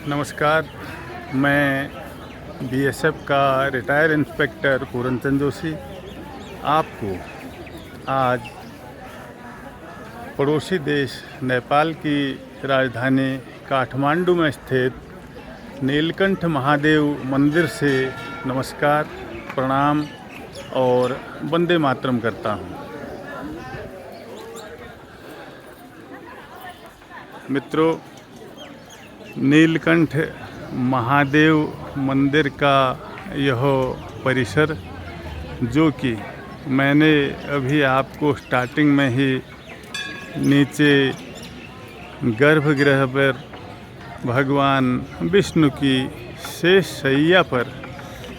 नमस्कार। मैं बीएसएफ का रिटायर इंस्पेक्टर पूरनचंद जोशी आपको आज पड़ोसी देश नेपाल की राजधानी काठमांडू में स्थित नीलकंठ महादेव मंदिर से नमस्कार, प्रणाम और वंदे मातरम करता हूँ। मित्रों, नीलकंठ महादेव मंदिर का यह परिसर, जो कि मैंने अभी आपको स्टार्टिंग में ही नीचे गर्भगृह पर भगवान विष्णु की शेष शैया पर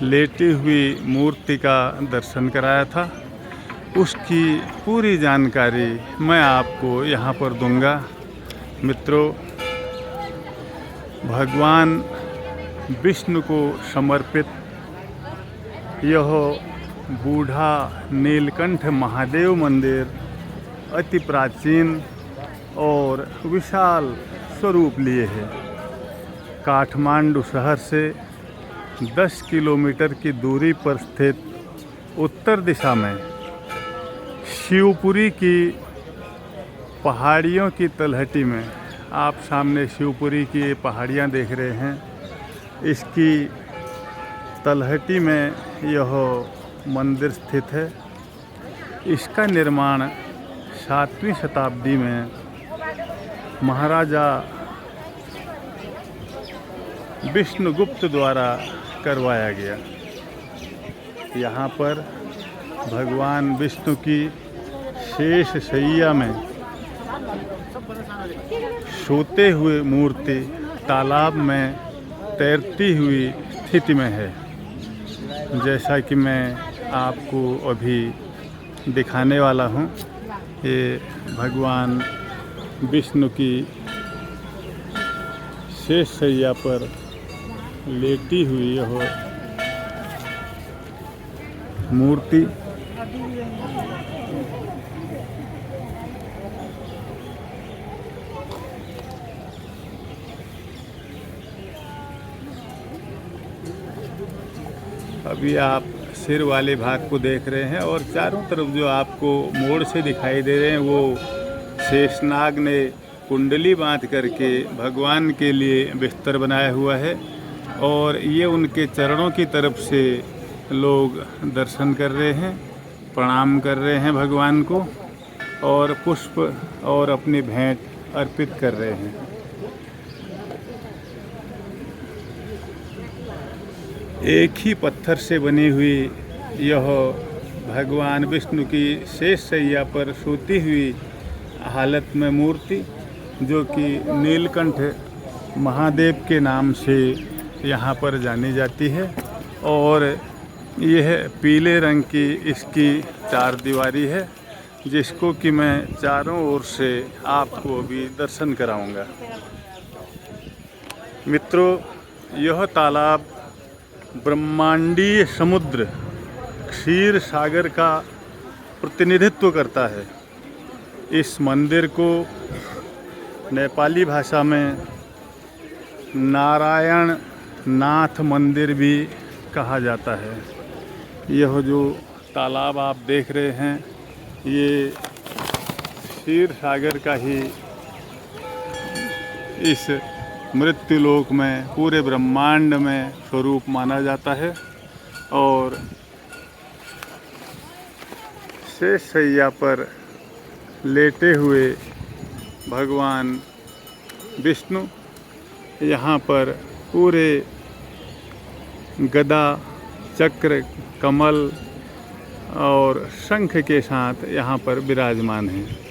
लेटी हुई मूर्ति का दर्शन कराया था, उसकी पूरी जानकारी मैं आपको यहाँ पर दूंगा। मित्रों, भगवान विष्णु को समर्पित यह बूढ़ा नीलकंठ महादेव मंदिर अति प्राचीन और विशाल स्वरूप लिए है। काठमांडू शहर से 10 किलोमीटर की दूरी पर स्थित उत्तर दिशा में शिवपुरी की पहाड़ियों की तलहटी में, आप सामने शिवपुरी की पहाड़ियाँ देख रहे हैं, इसकी तलहटी में यह मंदिर स्थित है। इसका निर्माण 7वीं शताब्दी में महाराजा विष्णुगुप्त द्वारा करवाया गया। यहाँ पर भगवान विष्णु की शेष शैया में सोते हुए मूर्ति तालाब में तैरती हुई स्थिति में है, जैसा कि मैं आपको अभी दिखाने वाला हूँ। ये भगवान विष्णु की शेष शैया पर लेटी हुई यह मूर्ति अभी आप सिर वाले भाग को देख रहे हैं, और चारों तरफ जो आपको मोड़ से दिखाई दे रहे हैं वो शेषनाग ने कुंडली बांध करके भगवान के लिए बिस्तर बनाया हुआ है, और ये उनके चरणों की तरफ से लोग दर्शन कर रहे हैं, प्रणाम कर रहे हैं भगवान को, और पुष्प और अपनी भेंट अर्पित कर रहे हैं। एक ही पत्थर से बनी हुई यह भगवान विष्णु की शेष शैया पर सोती हुई हालत में मूर्ति, जो कि नीलकंठ महादेव के नाम से यहाँ पर जानी जाती है, और यह पीले रंग की इसकी चार दीवारी है, जिसको कि मैं चारों ओर से आपको अभी दर्शन कराऊंगा। मित्रों, यह तालाब ब्रह्मांडीय समुद्र क्षीर सागर का प्रतिनिधित्व करता है। इस मंदिर को नेपाली भाषा में नारायण नाथ मंदिर भी कहा जाता है। यह जो तालाब आप देख रहे हैं, ये क्षीर सागर का ही इस मृत्युलोक में, पूरे ब्रह्मांड में स्वरूप माना जाता है, और शेष शैया पर लेटे हुए भगवान विष्णु यहाँ पर पूरे गदा, चक्र, कमल और शंख के साथ यहाँ पर विराजमान हैं।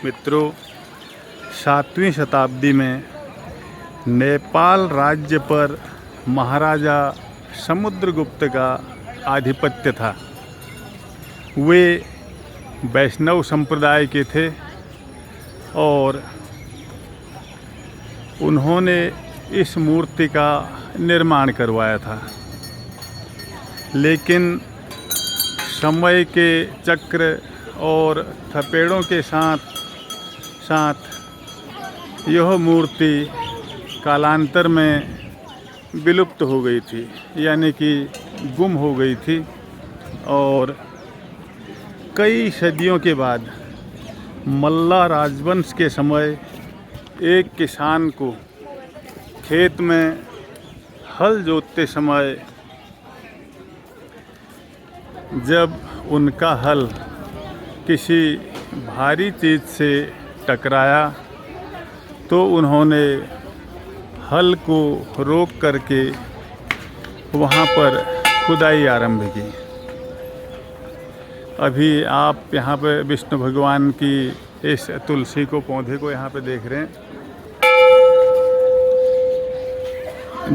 मित्रों, 7वीं शताब्दी में नेपाल राज्य पर महाराजा समुद्रगुप्त का आधिपत्य था। वे वैष्णव संप्रदाय के थे, और उन्होंने इस मूर्ति का निर्माण करवाया था। लेकिन समय के चक्र और थपेड़ों के साथ साथ यह मूर्ति कालांतर में विलुप्त हो गई थी, यानी कि गुम हो गई थी। और कई सदियों के बाद मल्ला राजवंश के समय एक किसान को खेत में हल जोतते समय जब उनका हल किसी भारी चीज़ से टकराया तो उन्होंने हल को रोक करके वहाँ पर खुदाई आरंभ की। अभी आप यहाँ पे विष्णु भगवान की इस तुलसी को पौधे को यहाँ पे देख रहे हैं।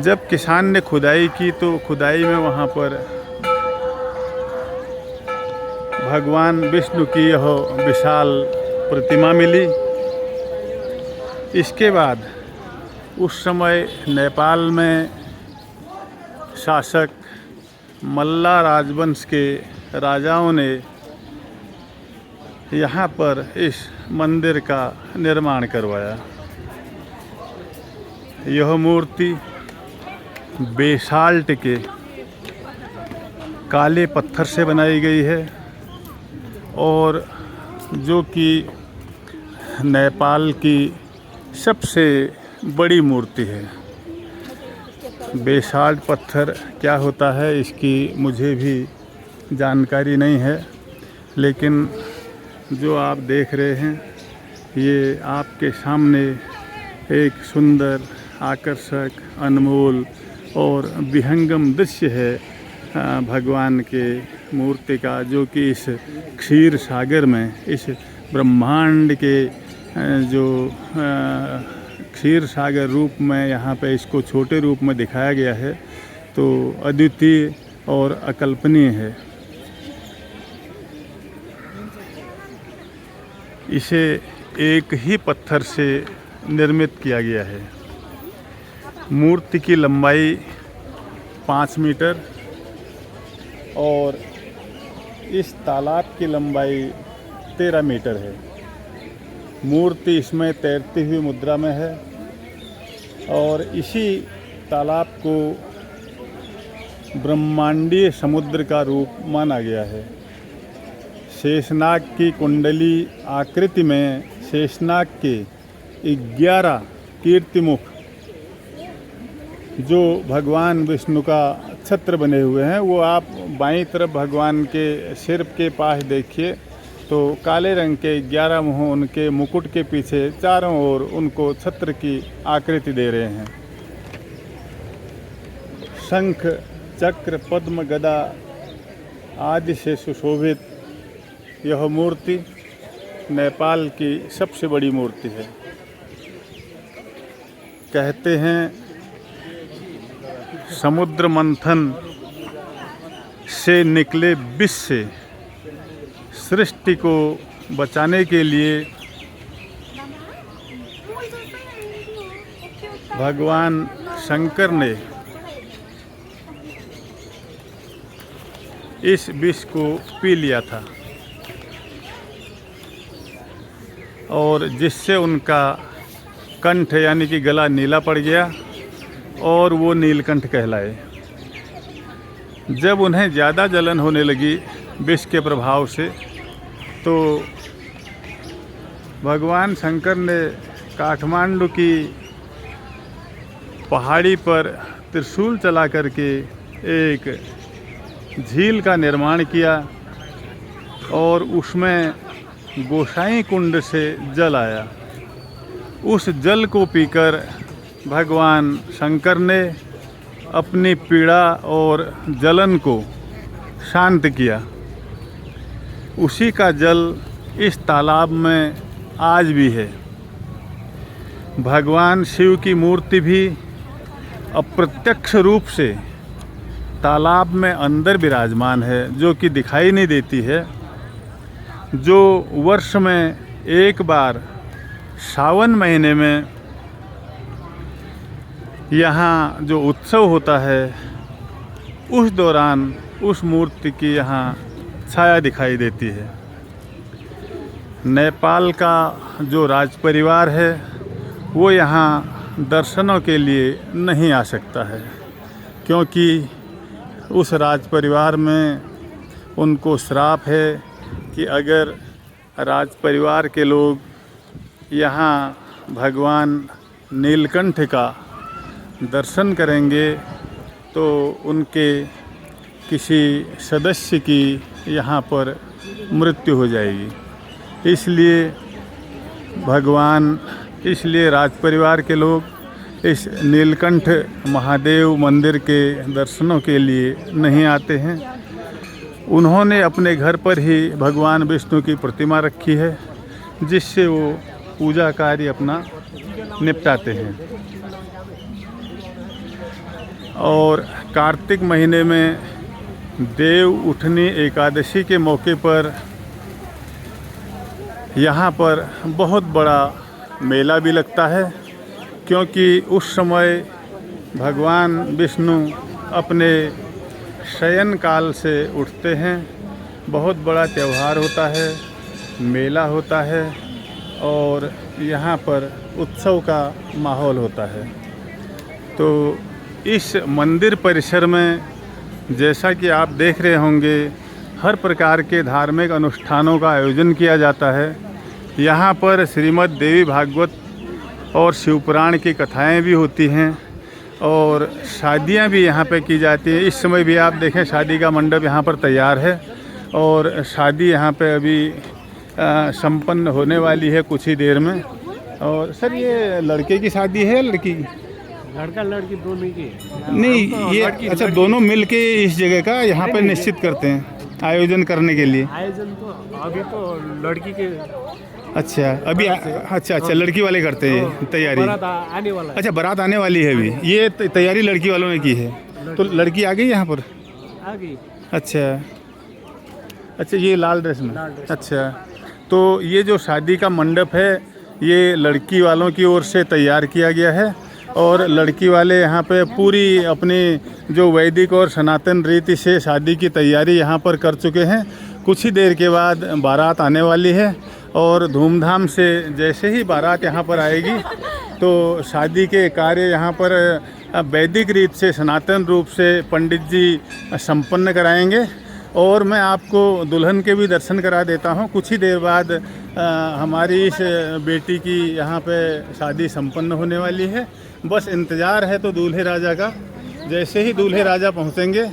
जब किसान ने खुदाई की तो खुदाई में वहाँ पर भगवान विष्णु की यह विशाल प्रतिमा मिली। इसके बाद उस समय नेपाल में शासक मल्ला राजवंश के राजाओं ने यहाँ पर इस मंदिर का निर्माण करवाया। यह मूर्ति बेसाल्ट के काले पत्थर से बनाई गई है और जो कि नेपाल की सबसे बड़ी मूर्ति है। बेसाल्ट पत्थर क्या होता है इसकी मुझे भी जानकारी नहीं है, लेकिन जो आप देख रहे हैं ये आपके सामने एक सुंदर, आकर्षक, अनमोल और विहंगम दृश्य है भगवान के मूर्ति का, जो कि इस क्षीर सागर में, इस ब्रह्मांड के जो क्षीर सागर रूप में यहाँ पे इसको छोटे रूप में दिखाया गया है, तो अद्वितीय और अकल्पनीय है। इसे एक ही पत्थर से निर्मित किया गया है। मूर्ति की लंबाई 5 मीटर और इस तालाब की लंबाई 13 मीटर है। मूर्ति इसमें तैरती हुई मुद्रा में है और इसी तालाब को ब्रह्मांडीय समुद्र का रूप माना गया है। शेषनाग की कुंडली आकृति में शेषनाग के 11 कीर्तिमुख जो भगवान विष्णु का छत्र बने हुए हैं, वो आप बाईं तरफ भगवान के सिर के पास देखिए तो काले रंग के 11 मुँह उनके मुकुट के पीछे चारों ओर उनको छत्र की आकृति दे रहे हैं। शंख, चक्र, पद्म, गदा आदि से सुशोभित यह मूर्ति नेपाल की सबसे बड़ी मूर्ति है। कहते हैं समुद्र मंथन से निकले विष से सृष्टि को बचाने के लिए भगवान शंकर ने इस विष को पी लिया था और जिससे उनका कंठ यानी कि गला नीला पड़ गया और वो नीलकंठ कहलाए। जब उन्हें ज़्यादा जलन होने लगी विष के प्रभाव से, तो भगवान शंकर ने काठमांडू की पहाड़ी पर त्रिशूल चला करके एक झील का निर्माण किया और उसमें गोसाई कुंड से जल आया। उस जल को पीकर भगवान शंकर ने अपनी पीड़ा और जलन को शांत किया। उसी का जल इस तालाब में आज भी है। भगवान शिव की मूर्ति भी अप्रत्यक्ष रूप से तालाब में अंदर विराजमान है, जो कि दिखाई नहीं देती है, जो वर्ष में एक बार सावन महीने में यहाँ जो उत्सव होता है उस दौरान उस मूर्ति की यहाँ छाया दिखाई देती है। नेपाल का जो राज परिवार है वो यहाँ दर्शनों के लिए नहीं आ सकता है, क्योंकि उस राज परिवार में उनको श्राप है कि अगर राज परिवार के लोग यहाँ भगवान नीलकंठ का दर्शन करेंगे तो उनके किसी सदस्य की यहाँ पर मृत्यु हो जाएगी। इसलिए राज परिवार के लोग इस नीलकंठ महादेव मंदिर के दर्शनों के लिए नहीं आते हैं। उन्होंने अपने घर पर ही भगवान विष्णु की प्रतिमा रखी है, जिससे वो पूजा कार्य अपना निपटाते हैं। और कार्तिक महीने में देव उठनी एकादशी के मौके पर यहाँ पर बहुत बड़ा मेला भी लगता है, क्योंकि उस समय भगवान विष्णु अपने शयन काल से उठते हैं। बहुत बड़ा त्यौहार होता है, मेला होता है और यहाँ पर उत्सव का माहौल होता है। तो इस मंदिर परिसर में जैसा कि आप देख रहे होंगे, हर प्रकार के धार्मिक अनुष्ठानों का आयोजन किया जाता है। यहाँ पर श्रीमद् देवी भागवत और शिवपुराण की कथाएं भी होती हैं और शादियाँ भी यहाँ पे की जाती हैं। इस समय भी आप देखें, शादी का मंडप यहाँ पर तैयार है और शादी यहाँ पे अभी संपन्न होने वाली है कुछ ही देर में। और सर, ये लड़के की शादी है, लड़की? लड़का लड़की दोनों की? नहीं, ये अच्छा, दोनों मिल के इस जगह का यहाँ पे निश्चित करते हैं आयोजन करने के लिए। आयोजन तो अभी तो लड़की के। अच्छा, अभी अच्छा लड़की वाले करते हैं तैयारी। बारात आने वाला है। अच्छा, बारात आने वाली है अभी। ये तैयारी लड़की वालों ने की है, तो लड़की आ गई यहाँ पर? आ गई। अच्छा, ये लाल ड्रेस में। अच्छा, तो ये जो शादी का मंडप है ये लड़की वालों की ओर से तैयार किया गया है और लड़की वाले यहाँ पे पूरी अपनी जो वैदिक और सनातन रीति से शादी की तैयारी यहाँ पर कर चुके हैं। कुछ ही देर के बाद बारात आने वाली है और धूमधाम से जैसे ही बारात यहाँ पर आएगी तो शादी के कार्य यहाँ पर वैदिक रीत से सनातन रूप से पंडित जी संपन्न कराएंगे। और मैं आपको दुल्हन के भी दर्शन करा देता हूँ। कुछ ही देर बाद हमारी इस बेटी की यहाँ पे शादी संपन्न होने वाली है। बस इंतज़ार है तो दूल्हे राजा का। जैसे ही दूल्हे राजा पहुँचेंगे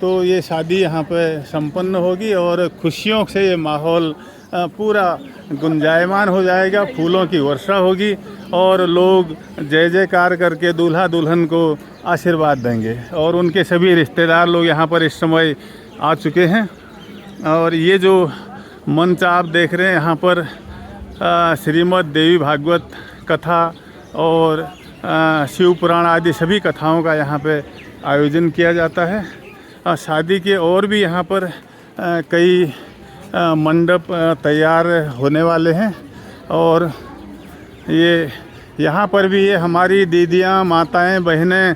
तो ये शादी यहाँ पे संपन्न होगी और खुशियों से ये माहौल पूरा गुंजायमान हो जाएगा। फूलों की वर्षा होगी और लोग जय जयकार करके दूल्हा दुल्हन को आशीर्वाद देंगे। और उनके सभी रिश्तेदार लोग यहाँ पर इस समय आ चुके हैं। और ये जो मंच आप देख रहे हैं, यहाँ पर श्रीमद् देवी भागवत कथा और शिव पुराण आदि सभी कथाओं का यहाँ पे आयोजन किया जाता है। शादी के और भी यहाँ पर कई मंडप तैयार होने वाले हैं और ये यहाँ पर भी ये हमारी दीदियाँ, माताएं, बहनें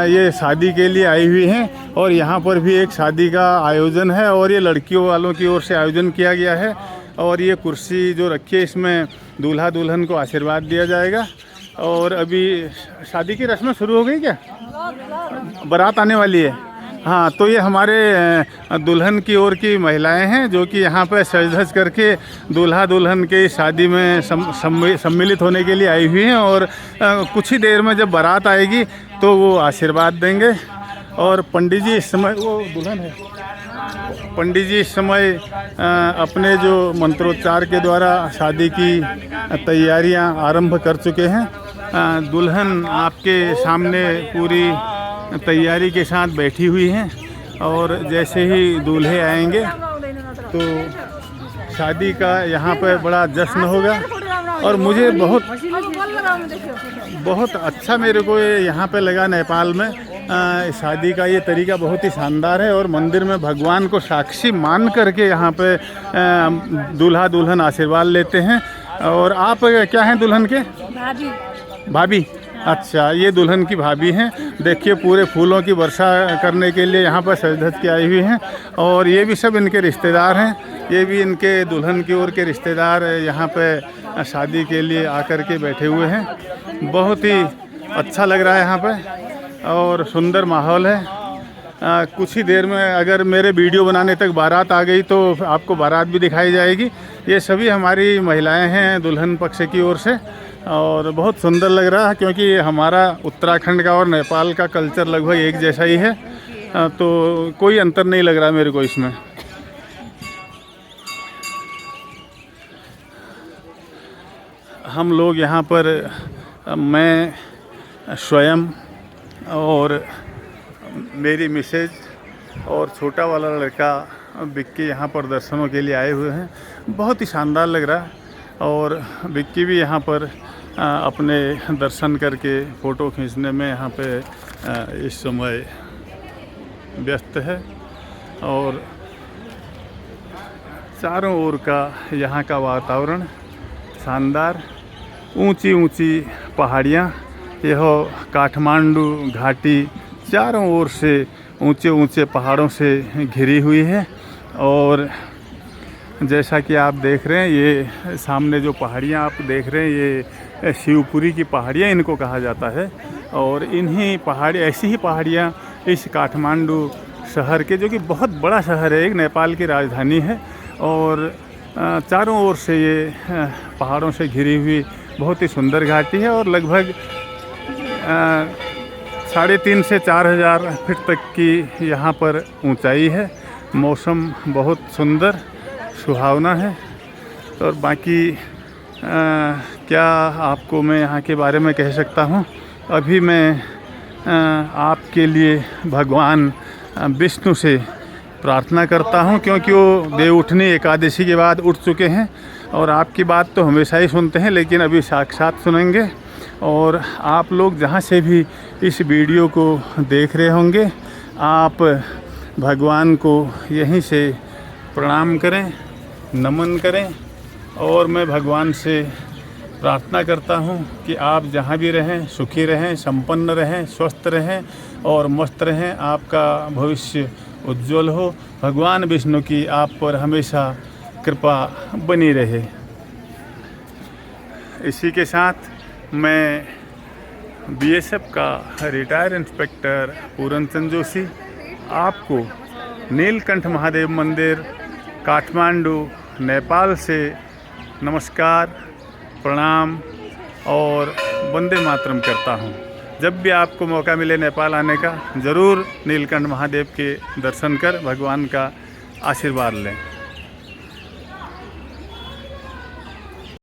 ये शादी के लिए आई हुई हैं और यहाँ पर भी एक शादी का आयोजन है और ये लड़कियों वालों की ओर से आयोजन किया गया है। और ये कुर्सी जो रखी है इसमें दूल्हा दुल्हन को आशीर्वाद दिया जाएगा। और अभी शादी की रस्में शुरू हो गई क्या? बारात आने वाली है। हाँ, तो ये हमारे दुल्हन की ओर की महिलाएं हैं जो कि यहाँ पर सज धज करके दूल्हा दुल्हन के शादी में सम्मिलित होने के लिए आई हुई हैं। और कुछ ही देर में जब बारात आएगी तो वो आशीर्वाद देंगे। और पंडित जी इस समय, वो दुल्हन है, पंडित जी इस समय अपने जो मंत्रोच्चार के द्वारा शादी की तैयारियां आरंभ कर चुके हैं। दुल्हन आपके सामने पूरी तैयारी के साथ बैठी हुई हैं और जैसे ही दूल्हे आएंगे तो शादी का यहाँ पर बड़ा जश्न होगा। और मुझे बहुत अच्छा मेरे को यहाँ पे लगा नेपाल में शादी का ये तरीका बहुत ही शानदार है। और मंदिर में भगवान को साक्षी मान करके यहाँ पे दूल्हा दुल्हन आशीर्वाद लेते हैं। और आप क्या हैं दुल्हन के? भाभी। भाभी? अच्छा, ये दुल्हन की भाभी हैं। देखिए पूरे फूलों की वर्षा करने के लिए यहाँ पर सज धज के आई हुई हैं और ये भी सब इनके रिश्तेदार हैं। ये भी इनके दुल्हन की ओर के रिश्तेदार यहाँ पे शादी के लिए आकर के बैठे हुए हैं। बहुत ही अच्छा लग रहा है यहाँ पे और सुंदर माहौल है। कुछ ही देर में अगर मेरे वीडियो बनाने तक बारात आ गई तो आपको बारात भी दिखाई जाएगी। ये सभी हमारी महिलाएं हैं दुल्हन पक्ष की ओर से और बहुत सुंदर लग रहा है क्योंकि हमारा उत्तराखंड का और नेपाल का कल्चर लगभग एक जैसा ही है, तो कोई अंतर नहीं लग रहा मेरे को इसमें। हम लोग यहाँ पर मैं स्वयं और मेरी मिसेज और छोटा वाला लड़का विक्की यहाँ पर दर्शनों के लिए आए हुए हैं। बहुत ही शानदार लग रहा है और विक्की भी यहाँ पर अपने दर्शन करके फ़ोटो खींचने में यहाँ पे इस समय व्यस्त है और चारों ओर का यहाँ का वातावरण शानदार। ऊंची ऊंची पहाड़ियाँ, यह काठमांडू घाटी चारों ओर से ऊंचे ऊंचे पहाड़ों से घिरी हुई है और जैसा कि आप देख रहे हैं ये सामने जो पहाड़ियाँ आप देख रहे हैं ये शिवपुरी की पहाड़ियाँ इनको कहा जाता है और इन्हीं पहाड़ी ऐसी ही पहाड़ियाँ इस काठमांडू शहर के, जो कि बहुत बड़ा शहर है, एक नेपाल की राजधानी है और चारों ओर से ये पहाड़ों से घिरी हुई बहुत ही सुंदर घाटी है और लगभग 3,500 से 4,000 फीट तक की यहाँ पर ऊंचाई है। मौसम बहुत सुंदर सुहावना है और बाकी क्या आपको मैं यहाँ के बारे में कह सकता हूँ। अभी मैं आपके लिए भगवान विष्णु से प्रार्थना करता हूँ क्योंकि वो देवउठनी एकादशी के बाद उठ चुके हैं और आपकी बात तो हमेशा ही सुनते हैं लेकिन अभी साक्षात सुनेंगे। और आप लोग जहाँ से भी इस वीडियो को देख रहे होंगे आप भगवान को यहीं से प्रणाम करें, नमन करें और मैं भगवान से प्रार्थना करता हूँ कि आप जहाँ भी रहें सुखी रहें, संपन्न रहें, स्वस्थ रहें और मस्त रहें। आपका भविष्य उज्जवल हो। भगवान विष्णु की आप पर हमेशा कृपा बनी रहे। इसी के साथ मैं बीएसएफ का रिटायर इंस्पेक्टर पूरन चंद जोशी आपको नीलकंठ महादेव मंदिर काठमांडू नेपाल से नमस्कार, प्रणाम और वंदे मातरम करता हूँ। जब भी आपको मौका मिले नेपाल आने का ज़रूर नीलकंठ महादेव के दर्शन कर भगवान का आशीर्वाद लें।